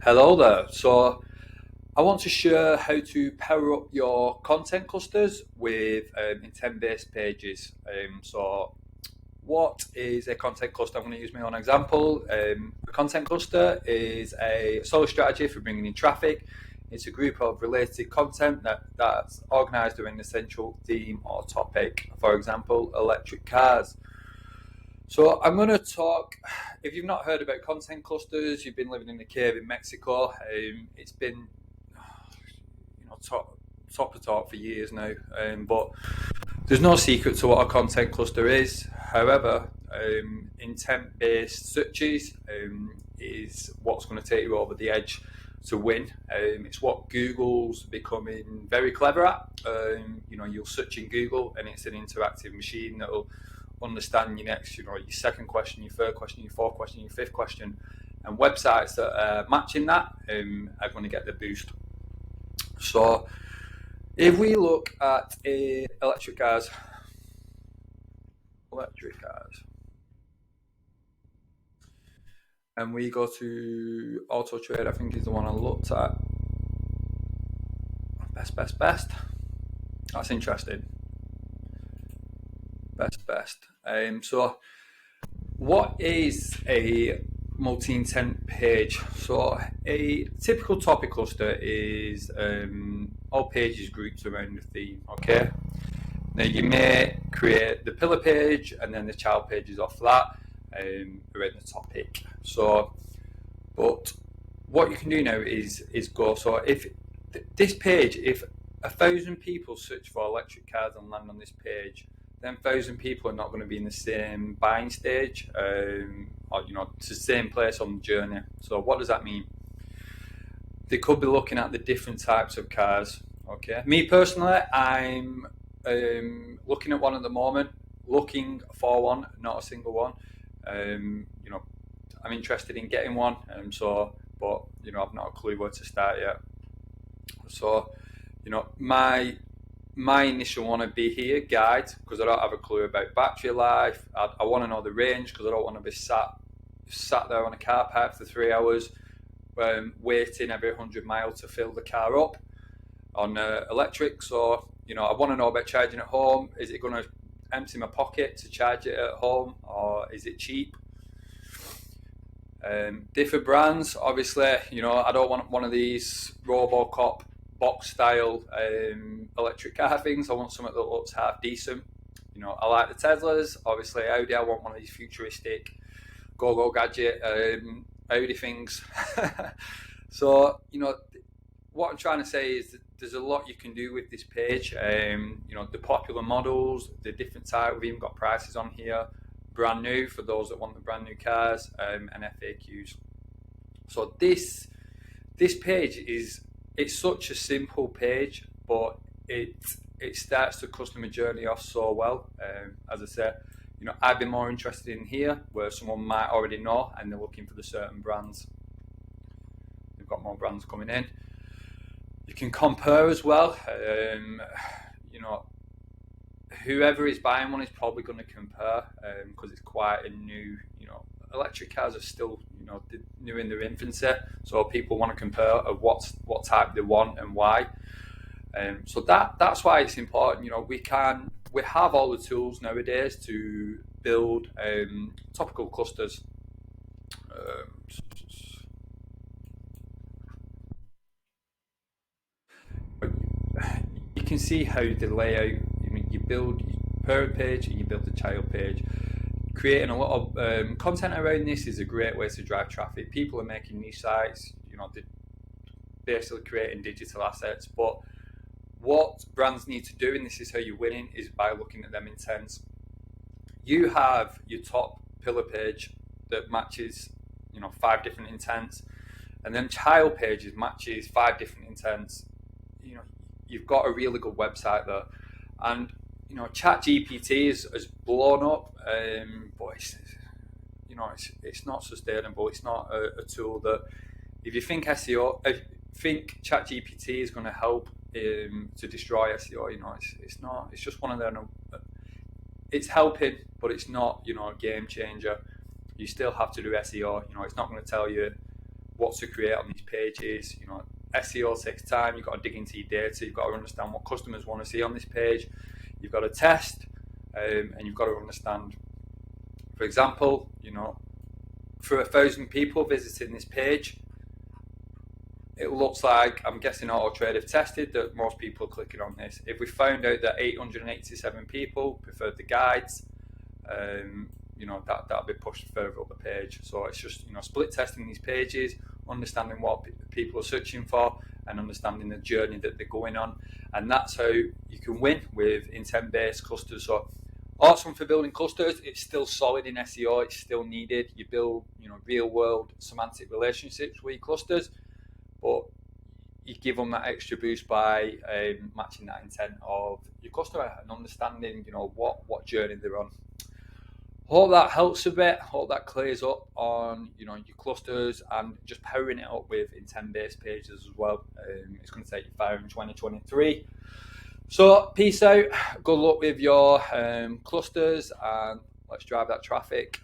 Hello there. So I want to share how to power up your content clusters with intent-based pages. So what is a content cluster? I'm going to use my own example. A content cluster is a solid strategy for bringing in traffic. It's a group of related content that's organized around an essential theme or topic. For example, electric cars. So I'm going to talk. If you've not heard about content clusters, you've been living in a cave in Mexico. It's been, top of talk for years now. But there's no secret to what a content cluster is. However, intent-based searches is what's going to take you over the edge to win. It's what Google's becoming very clever at. You'll search in Google, and it's an interactive machine that'll understand your second question, your third question, your fourth question, your fifth question, and websites that are matching that are going to get the boost. So, if we look at electric cars, and we go to Auto Trade, I think is the one I looked at. Best. That's interesting. Best. So what is a multi-intent page? So a typical topic cluster is all pages grouped around a theme. Okay. Now you may create the pillar page and then the child pages off that around the topic. So, but what you can do now is go. So if this page, if 1,000 people search for electric cars and land on this page, then 1,000 people are not going to be in the same buying stage, or it's the same place on the journey. So what does that mean? They could be looking at the different types of cars. Okay, me personally, I'm looking at one at the moment, looking for one, not a single one. I'm interested in getting one, but I've not a clue where to start yet. So, my initial want to be here guide, because I don't have a clue about battery life. I want to know the range, because I don't want to be sat there on a car park for 3 hours, waiting every 100 miles to fill the car up on electric. So I want to know about charging at home. Is it going to empty my pocket to charge it at home, or is it cheap? Different brands, obviously. I don't want one of these RoboCop box style electric car things. I want something that looks half decent. I like the Teslas. Obviously, Audi. I want one of these futuristic go gadget Audi things. So what I'm trying to say is that there's a lot you can do with this page. The popular models, the different type. We've even got prices on here. Brand new for those that want the brand new cars, and FAQs. So this page it's such a simple page, but it starts the customer journey off so well. As I said, I'd be more interested in here where someone might already know and they're looking for the certain brands. They've got more brands coming in. You can compare as well. Whoever is buying one is probably going to compare, because it's quite a new. Electric cars are still new in their infancy, so people want to compare of what type they want and why. So that's why it's important. We have all the tools nowadays to build topical clusters. You can see how the layout. You build parent page and you build the child page. Creating a lot of content around this is a great way to drive traffic. People are making these sites. They're basically creating digital assets. But what brands need to do, and this is how you're winning, is by looking at them intents. You have your top pillar page that matches 5 different intents, and then child pages matches 5 different intents. You've got a really good website there, and ChatGPT has blown up, but it's not sustainable. It's not a tool that, if you think SEO, if you think ChatGPT is going to help to destroy SEO, it's not. It's just one of them. It's helping, but it's not a game changer. You still have to do SEO. It's not going to tell you what to create on these pages. You know, SEO takes time. You've got to dig into your data. You've got to understand what customers want to see on this page. You've got to test, and you've got to understand. For example, you know, for 1,000 people visiting this page, it looks like, I'm guessing Auto Trade have tested that most people are clicking on this. If we found out that 887 people preferred the guides, you know, that'll be pushed further up the page. So it's just, you know, split testing these pages, understanding what people are searching for, and understanding the journey that they're going on. And that's how you can win with intent-based clusters. So awesome for building clusters. It's still solid in SEO. It's still needed. You build, you know, real-world semantic relationships with your clusters, but you give them that extra boost by matching that intent of your customer and understanding, you know, what journey they're on. Hope that helps a bit. Hope that clears up on, you know, your clusters and just powering it up with intent-based pages as well. It's going to take you far in 2023. So peace out. Good luck with your clusters, and let's drive that traffic.